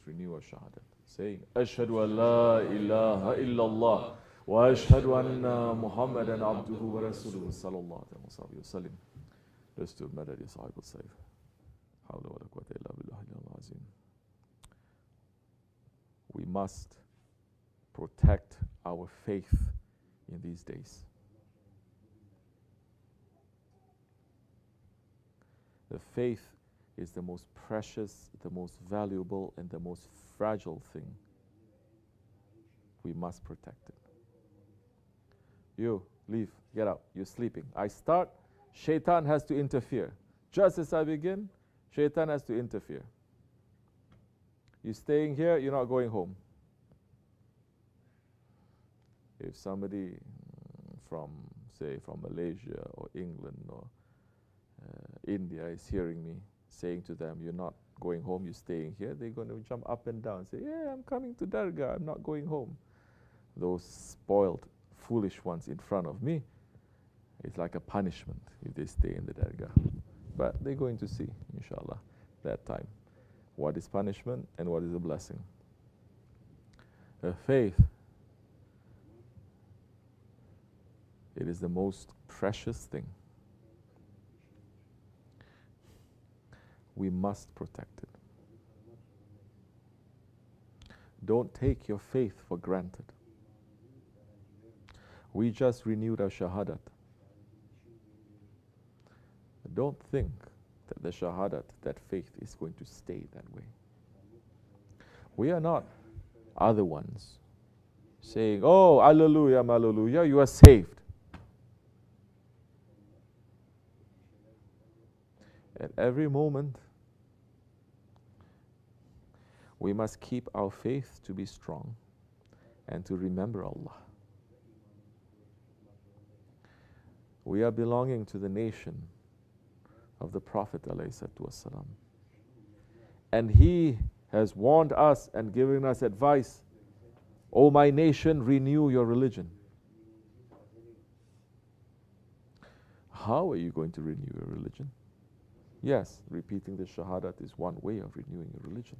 renew our shahadat, saying, Ashhadu an la ilaha illallah wa ashhadu anna Muhammadan abduhu wa rasuluhu sallallahu alayhi wa sallam. Just to madad ya sahib al-sayf. Hawla wa la quwwata illa billahi al-azim. We must protect our faith in these days. The faith is the most precious, the most valuable, and the most fragile thing. We must protect it. You, leave, get out, you're sleeping. I start, shaitan has to interfere. Just as I begin, shaitan has to interfere. You're staying here, you're not going home. If somebody from, say, from Malaysia or England or India is hearing me saying to them, you're not going home, you're staying here, they're going to jump up and down and say, yeah, I'm coming to Dargah, I'm not going home. Those spoiled, foolish ones in front of me, it's like a punishment if they stay in the Dargah. But they're going to see, inshallah, that time, what is punishment and what is a blessing. Faith, it is the most precious thing. We must protect it. Don't take your faith for granted. We just renewed our shahadat. Don't think that the shahadat, that faith, is going to stay that way. We are not other ones saying, oh, hallelujah, hallelujah, you are saved. At every moment, we must keep our faith to be strong and to remember Allah. We are belonging to the nation of the Prophet ﷺ. And he has warned us and given us advice, O my nation, renew your religion. How are you going to renew your religion? Yes, repeating the shahadat is one way of renewing your religion.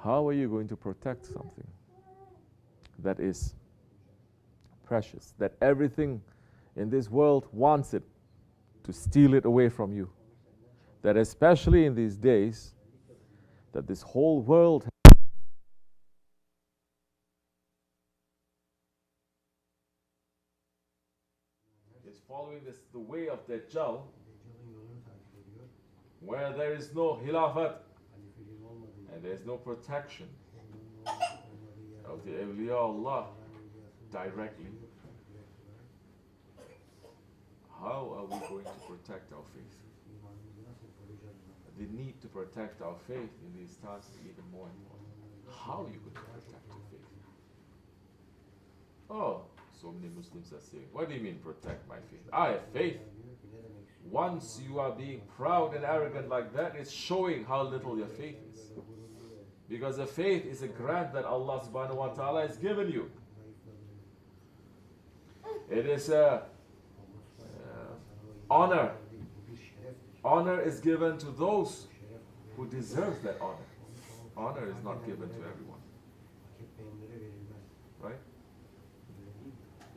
How are you going to protect something that is precious, that everything in this world wants it to steal it away from you? That especially in these days, that this whole world is following the way of Dajjal, where there is no khilafat and there is no protection of the awliya Allah directly. How are we going to protect our faith? The need to protect our faith in these times is even more important. How are you going to protect your faith? Oh, so many Muslims are saying, what do you mean protect my faith? I have faith. Once you are being proud and arrogant like that, it's showing how little your faith is. Because the faith is a grant that Allah subhanahu wa ta'ala has given you. It is a honor. Honor is given to those who deserve that honor. Honor is not given to everyone. Right?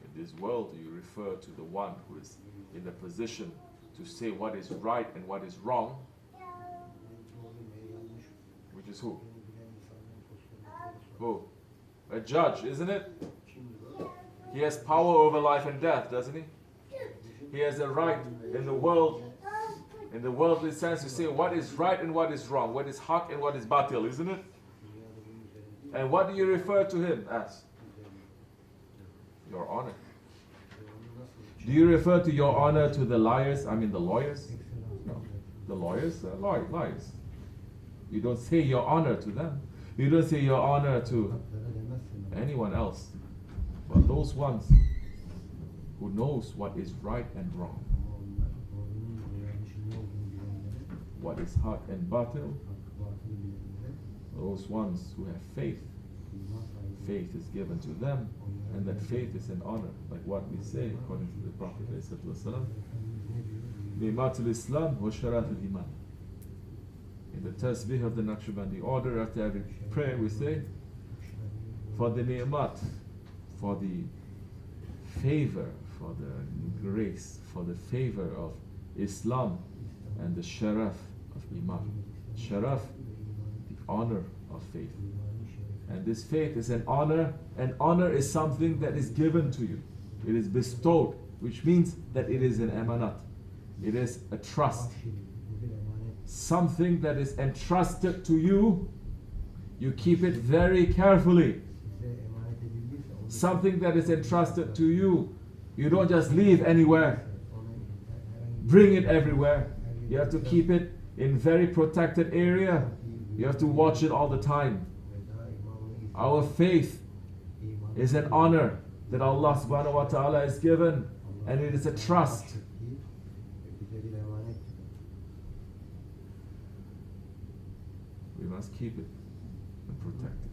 In this world, you refer to the one who is in the position to say what is right and what is wrong, which is who? Who? A judge, isn't it? He has power over life and death, doesn't he? He has a right in the world, in the worldly sense, to say what is right and what is wrong, what is haq and what is batil, isn't it? And what do you refer to him as? Your honor. Do you refer to your honor to the liars, the lawyers? No. The lawyers are liars. You don't say your honor to them. You don't say your honor to anyone else. But those ones who knows what is right and wrong, what is haq and batil, those ones who have faith, faith is given to them, and that faith is an honor, like what we say according to the Prophet ﷺ, Ni'matul Islam wa Sharatul Iman. tasbih of the Naqshbandi order. After every prayer we say, for the ni'mat, for the favor, for the grace, for the favor of Islam and the sharaf of Iman. Sharaf, the honor of faith. And this faith is an honor, and honor is something that is given to you. It is bestowed, which means that it is an amanat. It is a trust. Something that is entrusted to you, you keep it very carefully. Something that is entrusted to you, you don't just leave anywhere. Bring it everywhere. You have to keep it in very protected area. You have to watch it all the time. Our faith is an honor that Allah subhanahu wa ta'ala has given, and it is a trust. We must keep it and protect it.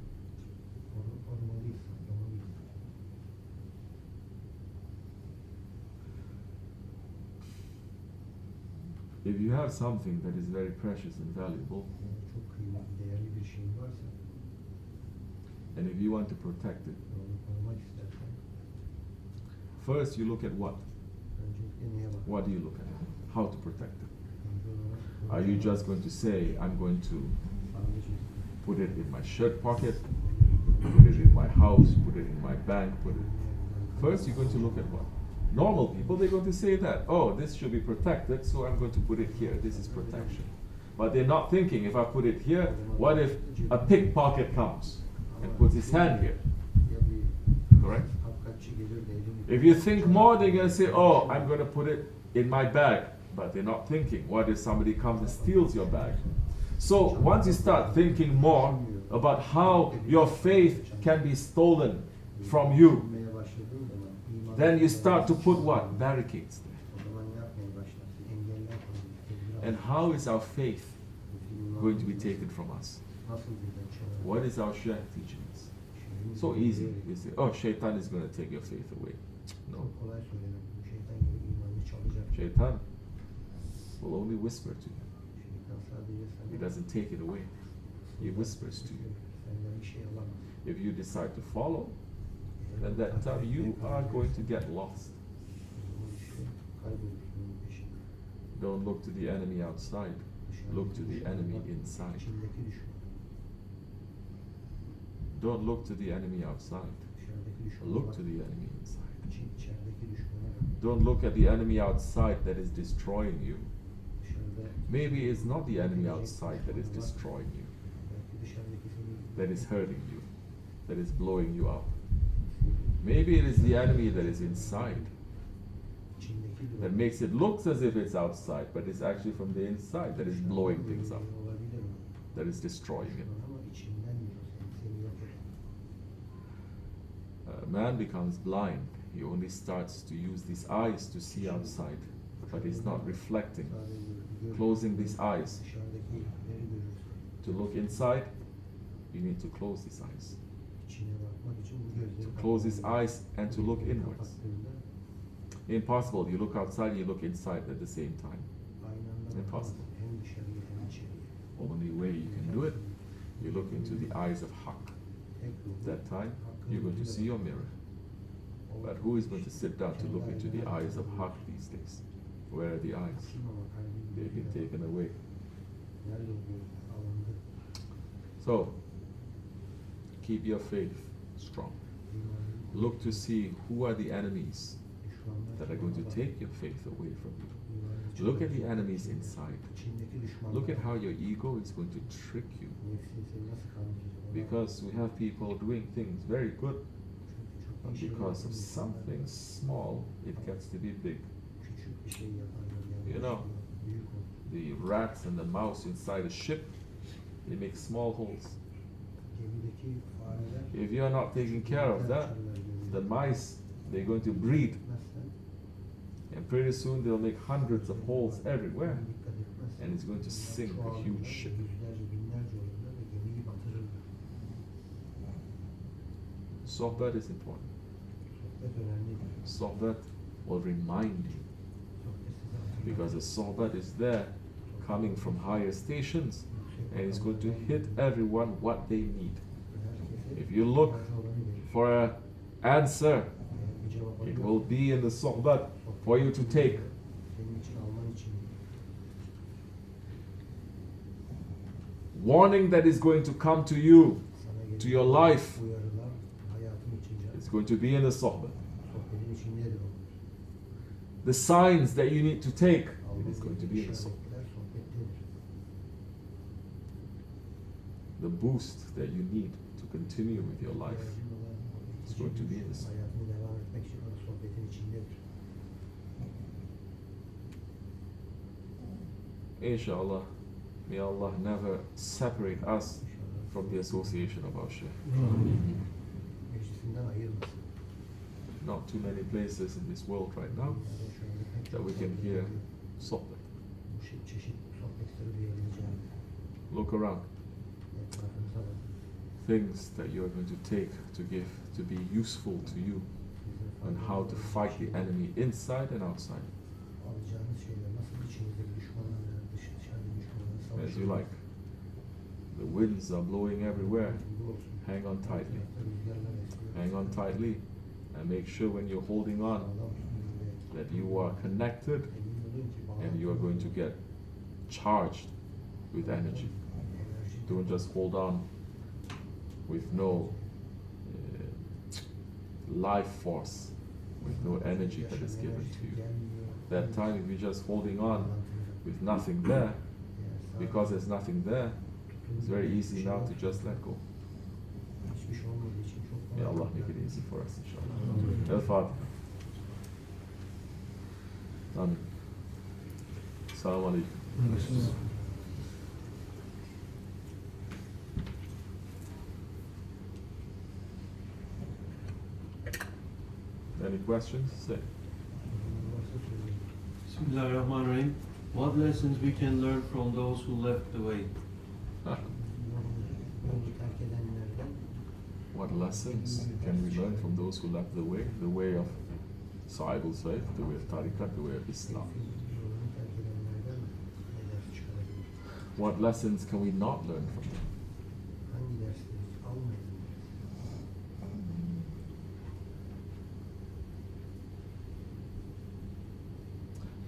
If you have something that is very precious and valuable, and if you want to protect it, first you look at what? What do you look at? How to protect it? Are you just going to say, I'm going to put it in my shirt pocket, put it in my house, put it in my bank, put it... First you're going to look at what? Normal people, they're going to say that, oh, this should be protected, so I'm going to put it here. This is protection. But they're not thinking, if I put it here, what if a pickpocket comes and puts his hand here? Correct? If you think more, they're going to say, oh, I'm going to put it in my bag. But they're not thinking, what if somebody comes and steals your bag? So once you start thinking more about how your faith can be stolen from you, then you start to put what? Barricades there. And how is our faith going to be taken from us? What is our Shaykh teaching us? So easy. You say, oh, Shaitan is going to take your faith away. No. Shaitan will only whisper to you. He doesn't take it away. He whispers to you. If you decide to follow, then that time you are going to get lost. Don't look to the enemy outside. Look to the enemy inside. Don't look to the enemy outside. Look to the enemy inside. Don't look at the enemy outside that is destroying you. Maybe it's not the enemy outside that is destroying you, that is hurting you, that is blowing you up. Maybe it is the enemy that is inside, that makes it look as if it's outside, but it's actually from the inside that is blowing things up, that is destroying it. Man becomes blind. He only starts to use these eyes to see outside, but he's not reflecting. Closing these eyes to look inside, you need to close these eyes. To close his eyes and to look inwards. Impossible. You look outside, you look inside at the same time. Impossible. Only way you can do it, you look into the eyes of Haqq. At that time, you're going to see your mirror. But who is going to sit down to look into the eyes of Haqq these days? Where are the eyes? They've been taken away. So, keep your faith strong. Look to see who are the enemies that are going to take your faith away from you. Look at the enemies inside. Look at how your ego is going to trick you. Because we have people doing things very good, but because of something small, it gets to be big. You know, the rats and the mouse inside a ship, they make small holes. If you are not taking care of that, the mice, they're going to breed. And pretty soon they'll make hundreds of holes everywhere. And it's going to sink a huge ship. Sohbet is important. Sohbet will remind you. Because the Sohbet is there, coming from higher stations, and He's going to hit everyone what they need. If you look for an answer, it will be in the Sohbet for you to take. Warning that is going to come to you, to your life, it's going to be in the Sohbet. The signs that you need to take, it is going to be in the Sohbet. The boost that you need to continue with your life, it's going to be in the Sohbet. Inshallah, may Allah never separate us from the association of our Shaykh. Not too many places in this world right now that we can hear Sohbet. Look around. Things that you are going to take, to give, to be useful to you, and how to fight the enemy inside and outside. As you like. The winds are blowing everywhere. Hang on tightly. Hang on tightly, and make sure when you're holding on that you are connected and you are going to get charged with energy. Don't just hold on with no life force, with no energy that is given to you. That time, if you're just holding on with nothing there, because there's nothing there, it's very easy now to just let go. May Allah make it easy for us, inshallah. Al-Fatiha. Amen. Assalamu alaikum. Any questions? Say. Bismillahirrahmanirrahim. What lessons we can learn from those who left the way? What lessons can we learn from those who left the way of Sahib al-Sayf, the way of Tariqat, the way of Islam? What lessons can we not learn from them?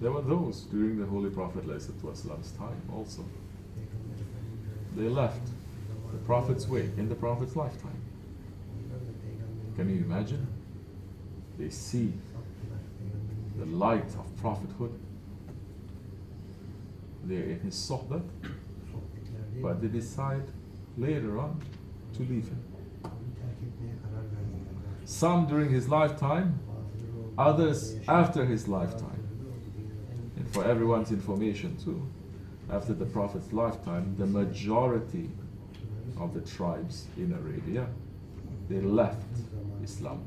There were those during the Holy Prophet ﷺ's time also. They left the Prophet's way in the Prophet's lifetime. Can you imagine? They see the light of prophethood. They're in his Sohbet, but they decide later on to leave him. Some during his lifetime, others after his lifetime. And for everyone's information too, after the Prophet's lifetime, the majority of the tribes in Arabia, they left Islam.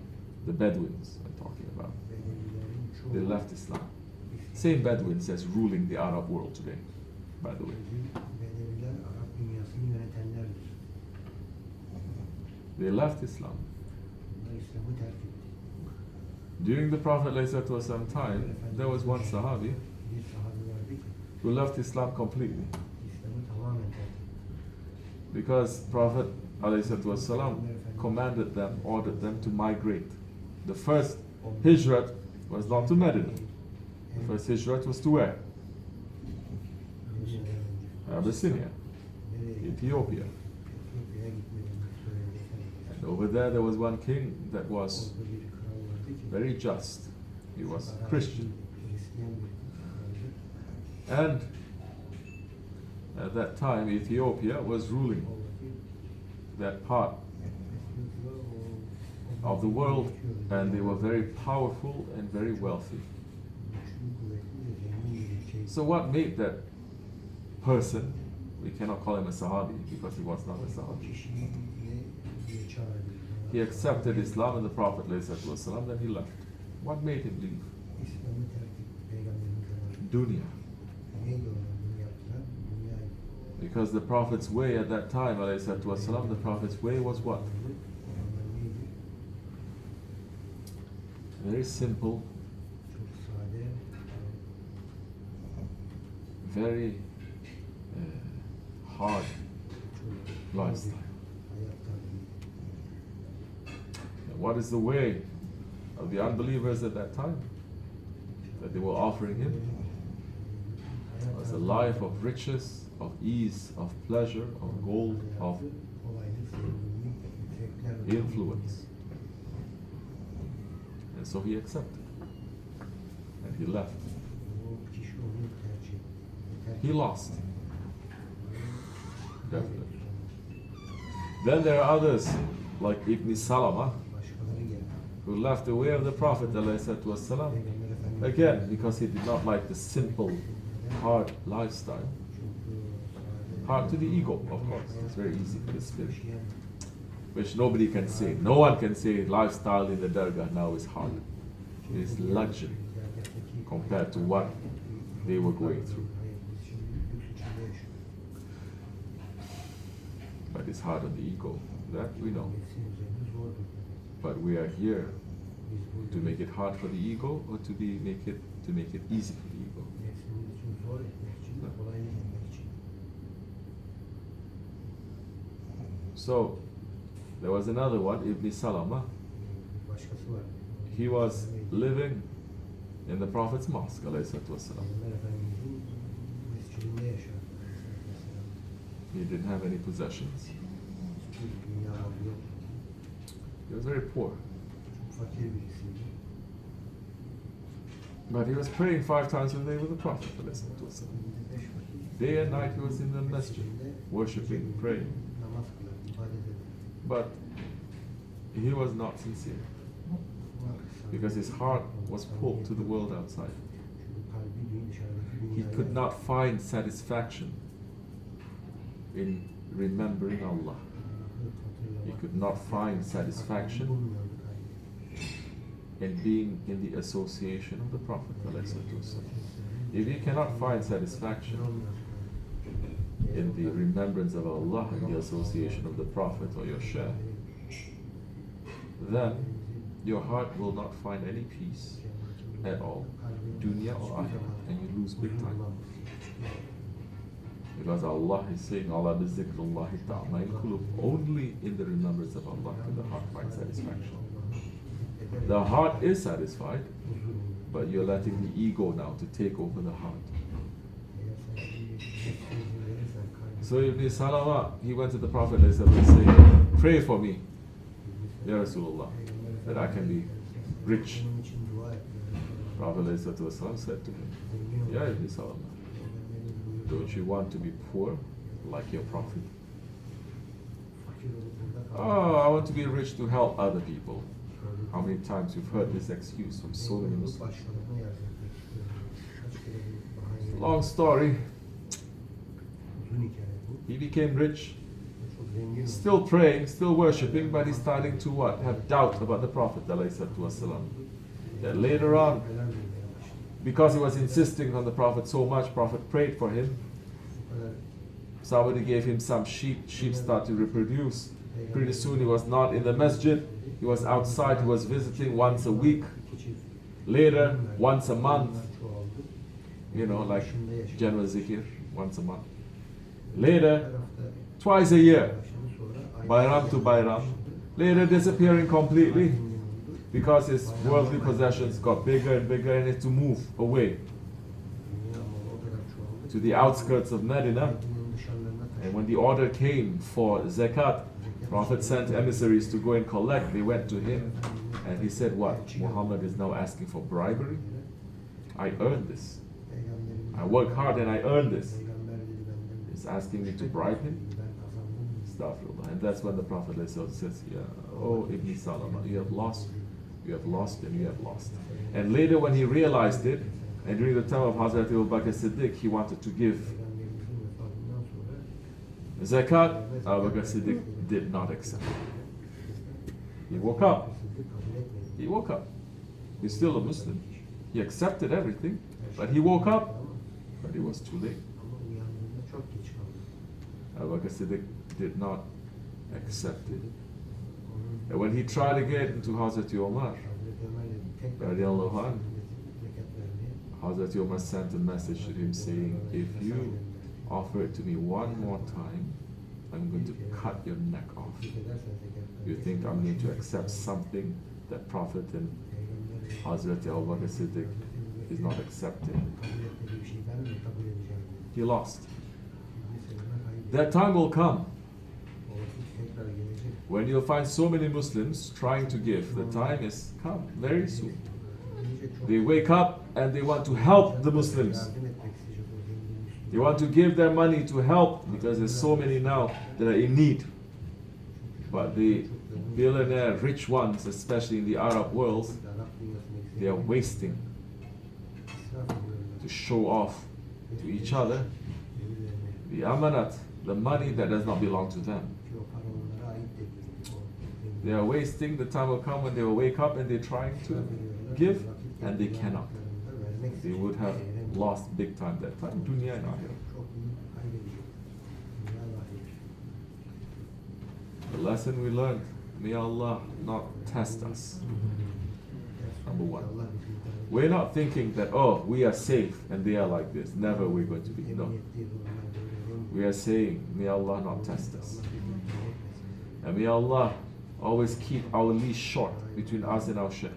The Bedouins I'm talking about. They left Islam. Same Bedouins as ruling the Arab world today, by the way. They left Islam. During the Prophet ﷺ time, there was one Sahabi who left Islam completely. Because Prophet ﷺ commanded them, ordered them to migrate. The first hijrat was not to Medina. The first hijrat was to where? Abyssinia, Ethiopia. And over there was one king that was very just. He was Christian. And at that time, Ethiopia was ruling that part of the world, and they were very powerful and very wealthy. So what made that person, we cannot call him a Sahabi because he was not a Sahabi. He accepted Islam and the Prophet ﷺ, then he left. What made him leave? Dunya. Because the Prophet's way at that time, ﷺ, the Prophet's way was what? Very simple, very hard lifestyle. And what is the way of the unbelievers at that time that they were offering him? It was a life of riches, of ease, of pleasure, of gold, of influence. And so he accepted. And he left. He lost. Definitely. Then there are others like Ibn Salama who left the way of the Prophet ﷺ, again because he did not like the simple, hard lifestyle. Hard to the ego, of course. It's very easy for the spirit, which nobody can say. No one can say lifestyle in the Dargah now is hard. It is luxury compared to what they were going through. But it's hard on the ego. That we know. But we are here to make it hard for the ego, or to make it easy for the ego. So there was another one, Ibn Salama. He was living in the Prophet's mosque, ﷺ. He didn't have any possessions. He was very poor. But he was praying 5 times a day with the Prophet. Day and night he was in the masjid, worshipping, praying. But he was not sincere, because his heart was pulled to the world outside. He could not find satisfaction in remembering Allah. He could not find satisfaction in being in the association of the Prophet. If you cannot find satisfaction in the remembrance of Allah and the association of the Prophet or your Shaykh, then your heart will not find any peace at all, dunya or akhirah, and you lose big time. Because Allah is saying, Allah bizikrullahi ta'ma'il qulub, only in the remembrance of Allah can the heart find satisfaction. The heart is satisfied, but you're letting the ego now to take over the heart. So Ibn Salama, he went to the Prophet and said, pray for me, Ya Rasulullah, that I can be rich. Prophet said to him, Ya Ibn Salama, don't you want to be poor like your Prophet? Oh, I want to be rich to help other people. How many times you've heard this excuse from so many Muslims? Long story. He became rich, still praying, still worshipping, but he's starting to what? Have doubt about the Prophet ﷺ. That later on, because he was insisting on the Prophet so much, Prophet prayed for him. Somebody gave him some sheep. Sheep started to reproduce. Pretty soon he was not in the masjid. He was outside. He was visiting once a week. Later, once a month. You know, like general zikr, once a month. Later, twice a year. Bayram to Bayram. Later, disappearing completely, because his worldly possessions got bigger and bigger, and he had to move away to the outskirts of Medina. And when the order came for zakat, Prophet sent emissaries to go and collect. They went to him, and he said, what? Muhammad is now asking for bribery? I earned this. I work hard and I earned this. He's asking me to bribe him? Astaghfirullah. And that's when the Prophet says, yeah, oh Ibn Salama, you have lost. You have lost and you have lost. And later when he realized it, and during the time of Hazrat Abu Bakr Siddiq, he wanted to give zakat. Abu Bakr Siddiq did not accept it. He woke up. He woke up. He's still a Muslim. He accepted everything, but he woke up, but it was too late. Abu Bakr Siddiq did not accept it. And when he tried to get into Hazrat Umar, Hazrat Umar sent a message to him saying, if you offer it to me one more time, I'm going to cut your neck off. You think I'm going to accept something that Prophet and Hazrat Abu Bakr Siddiq is not accepting? He lost. That time will come when you'll find so many Muslims trying to give. The time is come very soon. They wake up and they want to help the Muslims. They want to give their money to help because there's so many now that are in need. But the billionaire rich ones, especially in the Arab world, they are wasting to show off to each other the amanat, the money that does not belong to them. They are wasting. The time will come when they will wake up and they're trying to give and they cannot. They would have lost big time that time. Dunya and akhirah. The lesson we learned, may Allah not test us. Number one. We're not thinking that, oh, we are safe and they are like this. Never we're going to be. No. We are saying, may Allah not test us. And may Allah always keep our leash short between us and our Shaykh.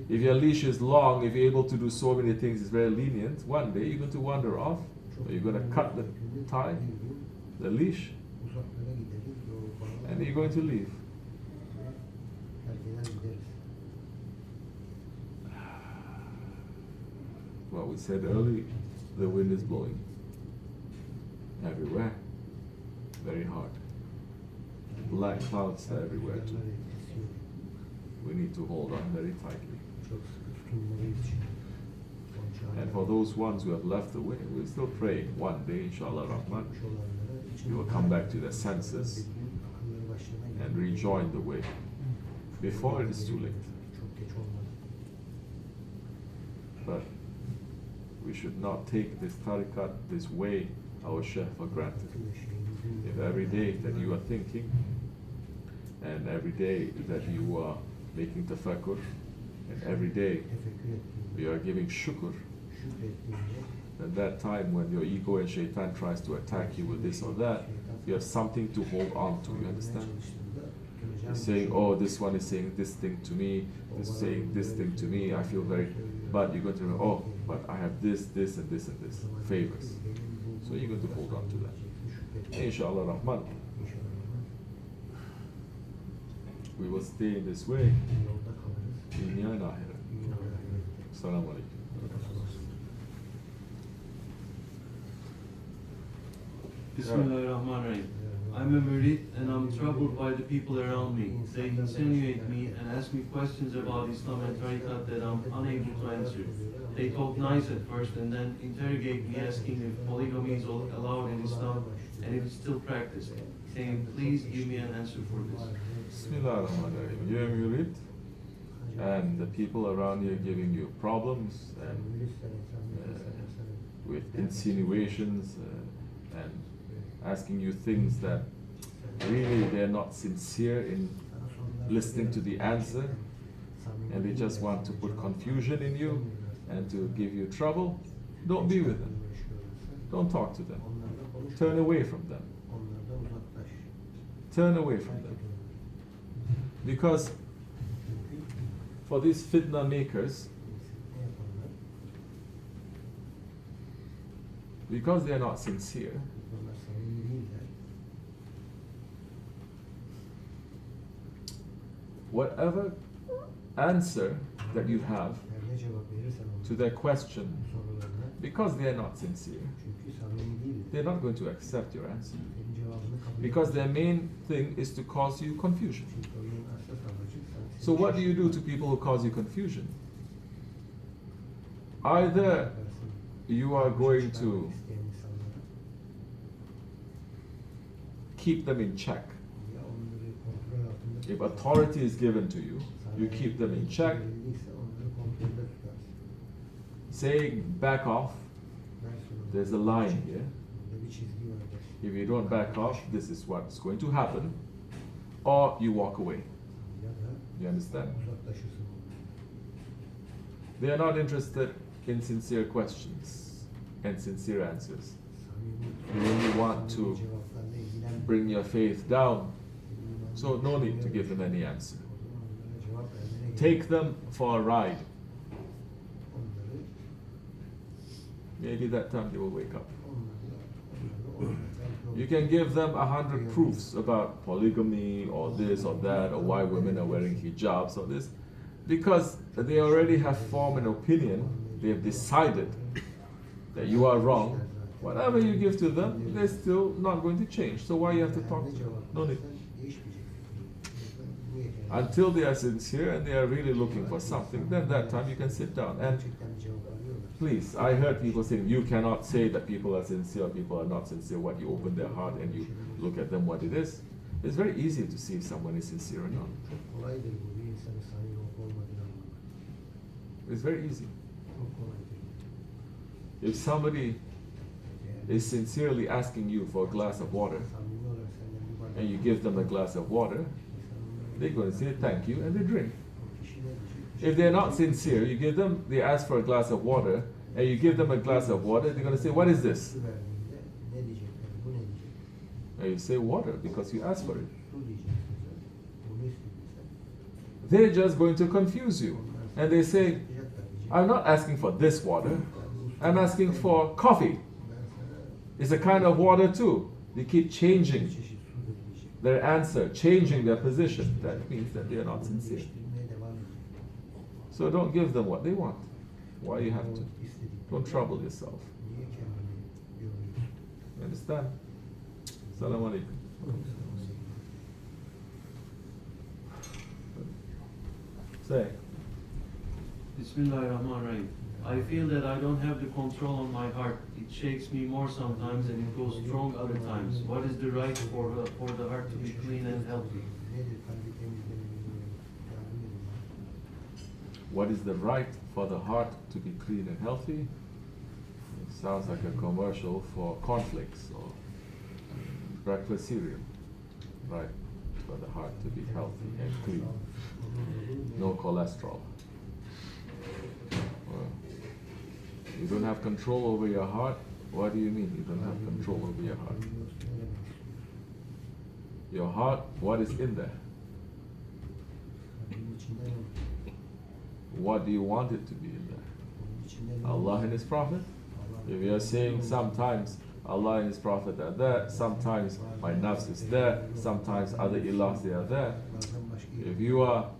If your leash is long, if you're able to do so many things, it's very lenient, one day you're going to wander off, or you're going to cut the tie, the leash, and you're going to leave. Well, we said earlier, the wind is blowing everywhere, very hard. Black clouds are everywhere too. We need to hold on very tightly. And for those ones who have left the way, we're still praying one day, inshallah Rahman, you will come back to their senses and rejoin the way before it is too late. But we should not take this tariqat, this way, our Shaykh, for granted. If every day that you are thinking, and every day that you are making tafakkur, and every day you are giving shukr, at that time when your ego and shaitan tries to attack you with this or that, you have something to hold on to, you understand? You're saying, oh, this one is saying this thing to me, this is saying this thing to me, I feel very, but you're going to remember, oh, but I have this, this and this and this, favors. So you're going to hold on to that. Inshallah Rahman. We will stay in this way. Dunya and akhirah. Assalamu alaikum. Bismillahirrahmanirrahim. I'm a murid and I'm troubled by the people around me. They insinuate me and ask me questions about Islam and tariqat that I'm unable to answer. They talk nice at first and then interrogate me asking if polygamy is allowed in Islam and if it's still practiced, saying please give me an answer for this. Bismillahirrahmanirrahim. You're a murid and the people around you are giving you problems and with insinuations and asking you things that really they're not sincere in listening to the answer and they just want to put confusion in you and to give you trouble. Don't be with them. Don't talk to them. Turn away from them. Turn away from them. Because for these fitna makers, because they are not sincere, whatever answer that you have to their question, because they are not sincere, they're not going to accept your answer. Because their main thing is to cause you confusion. So what do you do to people who cause you confusion? Either you are going to keep them in check. If authority is given to you, you keep them in check. Saying back off, there's a line here. If you don't back off, this is what's going to happen. Or you walk away. You understand? They are not interested in sincere questions and sincere answers. They only want want to bring your faith down. So no need to give them any answer. Take them for a ride. Maybe that time they will wake up. You can give them 100 proofs about polygamy or this or that, or why women are wearing hijabs or this, because they already have formed an opinion. They have decided that you are wrong. Whatever you give to them, they're still not going to change. So why you have to talk to them? No need. Until they are sincere and they are really looking for something, then that time you can sit down. And please, I heard people saying you cannot say that people are sincere or people are not sincere when you open their heart and you look at them what it is. It's very easy to see if someone is sincere or not. It's very easy. If somebody is sincerely asking you for a glass of water and you give them a glass of water, they're going to say thank you and they drink. If they're not sincere, you give them, they ask for a glass of water and you give them a glass of water, they're going to say, what is this? And you say water because you asked for it. They're just going to confuse you. And they say, I'm not asking for this water, I'm asking for coffee. It's a kind of water too. They keep changing their answer, changing their position. That means that they are not sincere. So don't give them what they want. Why you have to? Don't trouble yourself. You understand? Assalamu alaikum. Say. Bismillahirrahmanirrahim. I feel that I don't have the control on my heart. It shakes me more sometimes and it goes strong other times. What is the right for the heart to be clean and healthy? What is the right for the heart to be clean and healthy? It sounds like a commercial for cornflakes or breakfast cereal. Right for the heart to be healthy and clean. No cholesterol. Well, you don't have control over your heart? What do you mean you don't have control over your heart? Your heart, what is in there? What do you want it to be in there? Allah and His Prophet? If you are saying sometimes Allah and His Prophet are there, sometimes my nafs is there, sometimes other ilahs they are there. If you are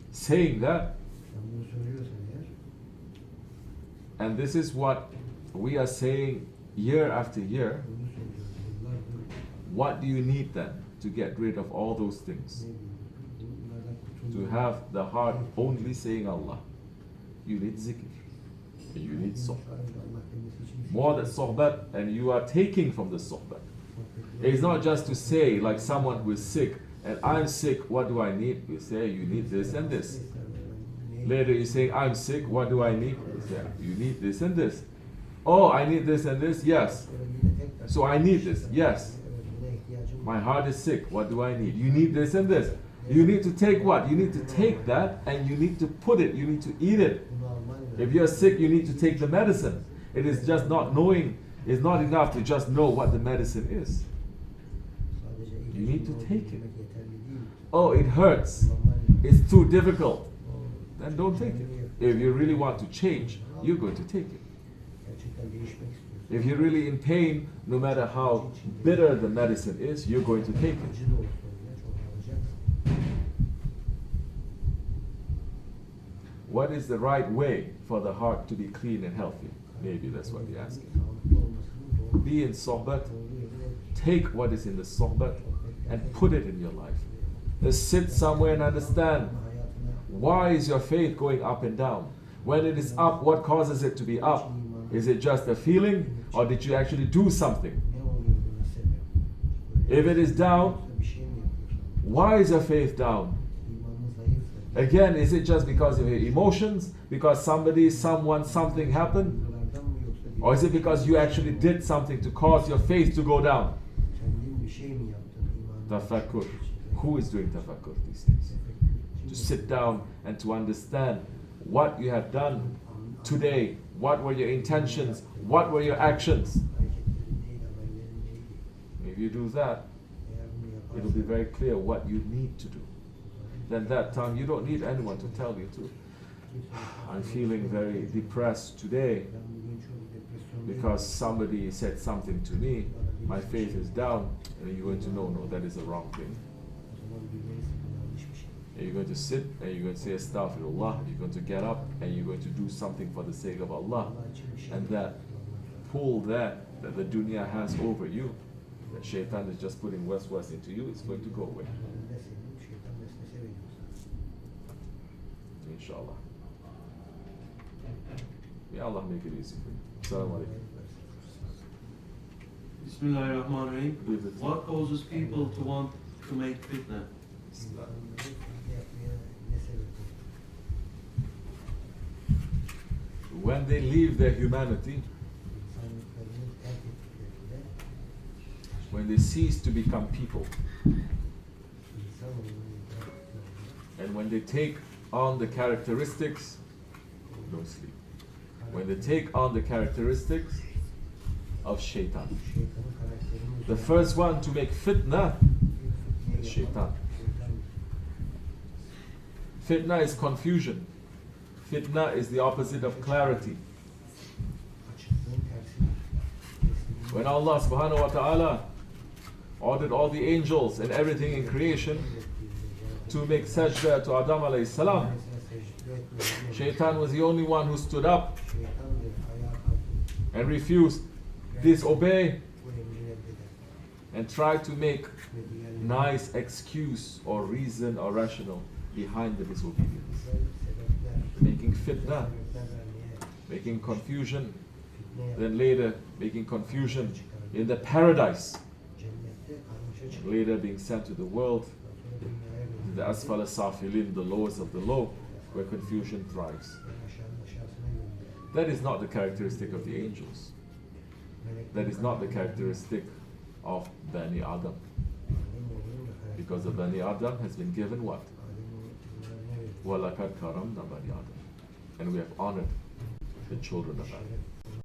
saying that, and this is what we are saying year after year, what do you need then to get rid of all those things? To have the heart only saying Allah. You need zikr. And you need sohbet. More than sohbet, and you are taking from the sohbet. It's not just to say, like someone who is sick, and I'm sick, what do I need? You say, you need this and this. Later you say, I'm sick, what do I need? You say, you need this and this. Oh, I need this and this? Yes. So I need this? Yes. My heart is sick, what do I need? You need this and this. You need to take what? You need to take that and you need to put it, you need to eat it. If you're sick, you need to take the medicine. It is just not knowing, it's not enough to just know what the medicine is. You need to take it. Oh, it hurts. It's too difficult. Then don't take it. If you really want to change, you're going to take it. If you're really in pain, no matter how bitter the medicine is, you're going to take it. What is the right way for the heart to be clean and healthy? Maybe that's what you're asking. Be in sohbet. Take what is in the sohbet and put it in your life. Just sit somewhere and understand. Why is your faith going up and down? When it is up, what causes it to be up? Is it just a feeling, or did you actually do something? If it is down, why is your faith down? Again, is it just because of your emotions? Because somebody, someone, something happened? Or is it because you actually did something to cause your faith to go down? Tafakkur. Who is doing tafakkur these days? To sit down and to understand what you have done today. What were your intentions? What were your actions? If you do that, it'll be very clear what you need to do. Then that time you don't need anyone to tell you to. I'm feeling very depressed today because somebody said something to me, my faith is down, and you're going to know, no, that is the wrong thing. And you're going to sit and you're going to say astaghfirullah, you're going to get up and you're going to do something for the sake of Allah. And that pull that the dunya has over you, that shaitan is just putting waswas into you, it's going to go away. Inshallah. May Allah make it easy for you. Assalamu alaikum. Bismillahirrahmanirrahim. What causes people to want to make fitna? When they leave their humanity, when they cease to become people, and when they take on the characteristics, don't sleep. When they take on the characteristics of shaitan. The first one to make fitna is shaitan. Fitna is confusion. Fitna is the opposite of clarity. When Allah subhanahu wa ta'ala ordered all the angels and everything in creation to make sajda to Adam alayhi salam, shaitan was the only one who stood up and refused, disobey, and tried to make nice excuse or reason or rational behind the disobedience. Making fitna, making confusion, then later making confusion in the paradise, and later being sent to the world, the asfala safilin, the lowest of the low, where confusion thrives. That is not the characteristic of the angels. That is not the characteristic of Bani Adam. Because the Bani Adam has been given what? وَلَقَدْ كَرَمْنَا بَنِي آدَمَ. And we have honored the children of Adam.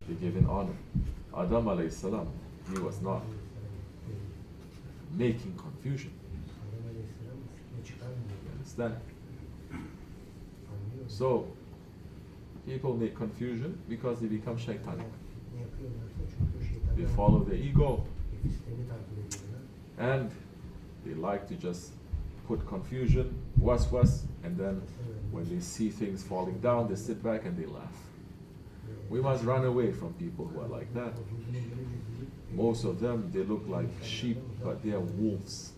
They're given honor. Adam alayhi salam, he was not making confusion. You understand? So, people make confusion because they become shaitanic. They follow their ego. And they like to just put confusion, waswas, and then when they see things falling down, they sit back and they laugh. We must run away from people who are like that. Most of them, they look like sheep, but they are wolves.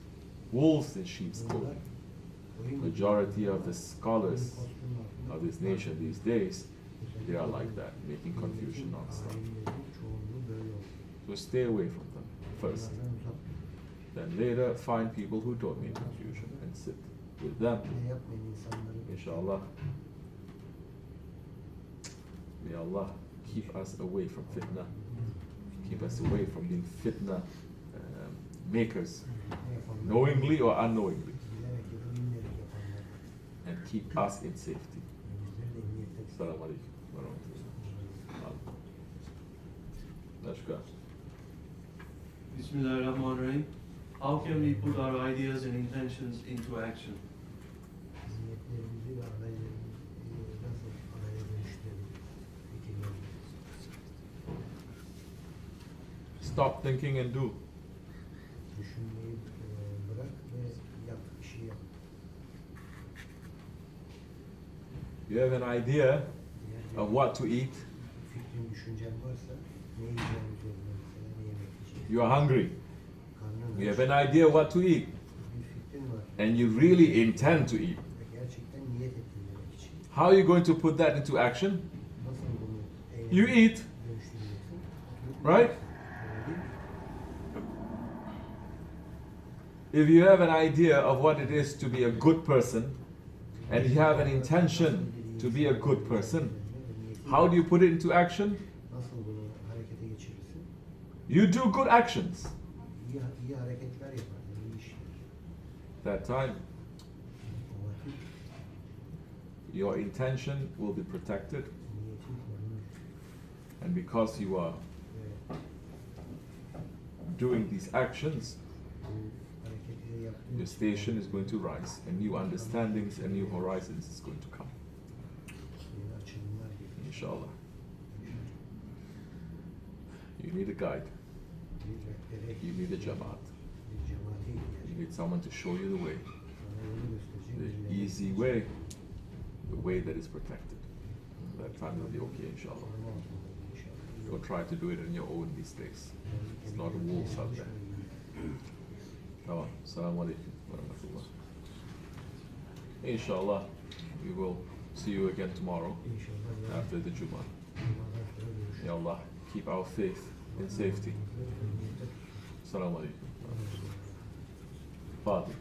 Wolves in sheep's clothing. Majority of the scholars of this nation these days, they are like that, making confusion non-stop. So stay away from them first. Then later find people who don't make confusion and sit with them. Inshallah. May Allah keep us away from fitna. Keep us away from being fitna makers, knowingly or unknowingly. And keep us in safety. Assalamu alaikum wa rahmatullah. Let's go. Bismillahirrahmanirrahim. How can we put our ideas and intentions into action? Stop thinking and do. You have an idea of what to eat. You are hungry. You have an idea of what to eat. And you really intend to eat. How are you going to put that into action? You eat. Right? If you have an idea of what it is to be a good person, and you have an intention to be a good person, how do you put it into action? You do good actions. That time, your intention will be protected, and because you are doing these actions, your station is going to rise, and new understandings and new horizons is going to come. Inshallah. You need a guide. You need a jamaat. You need someone to show you the way. The easy way, the way that is protected. That time will be okay, inshallah. Don't try to do it on your own these days. It's not wolves out there. Come on. Assalamu alaikum wa rahmatullah. Inshallah, we will see you again tomorrow after the Jummah. Ya Allah, keep our faith in safety. Assalamu alaikum. Father.